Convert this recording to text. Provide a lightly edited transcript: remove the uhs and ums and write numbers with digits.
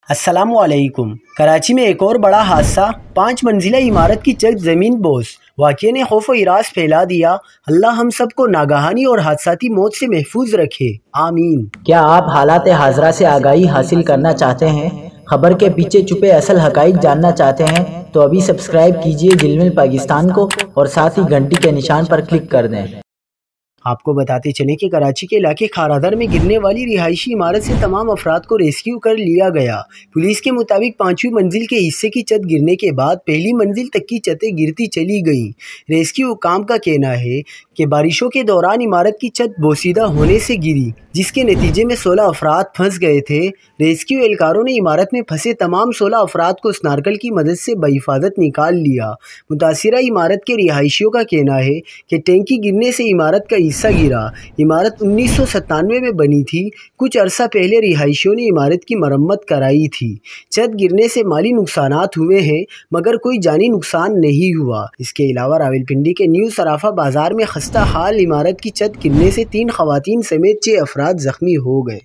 अस्सलामुअलैकुम। कराची में एक और बड़ा हादसा, 5 मंजिला इमारत की छत ज़मीन बोस। वाक़ये ने खौफ व हिरास फैला दिया। अल्लाह हम सबको नागहानी और हादसाती मौत से महफूज रखे, आमीन। क्या आप हालात हाज़रा से आगाही हासिल करना चाहते हैं? खबर के पीछे छुपे असल हक़ाइक़ जानना चाहते हैं? तो अभी सब्सक्राइब कीजिए ज़िलमिल पाकिस्तान को और साथ ही घंटी के निशान पर क्लिक कर दें। आपको बताते चलें कि कराची के इलाके खारादर में गिरने वाली रिहायशी इमारत से तमाम अफराद को रेस्क्यू कर लिया गया। पुलिस के मुताबिक 5वीं मंजिल के हिस्से की छत गिरने के बाद पहली मंजिल तक की छतें गिरती चली गईं। रेस्क्यू हुकाम का कहना है कि बारिशों के दौरान इमारत की छत बोसीदा होने से गिरी, जिसके नतीजे में 16 अफराद फंस गए थे। रेस्क्यू एहलकारों ने इमारत में फंसे तमाम 16 अफराद को स्नार्कल की मदद से बहिफाजत निकाल लिया। मुतासिरा इमारत के रिहायशियों का कहना है कि टैंकी गिरने से इमारत का हिस्सा गिरा। इमारत 1997 में बनी थी। कुछ अरसा पहले रिहायशियों ने इमारत की मरम्मत कराई थी। छत गिरने से माली नुकसानात हुए हैं, मगर कोई जानी नुकसान नहीं हुआ। इसके अलावा रावलपिंडी के न्यू सराफा बाजार में खस्ता हाल इमारत की छत गिरने से 3 खवातीन समेत 6 अफराद जख्मी हो गए।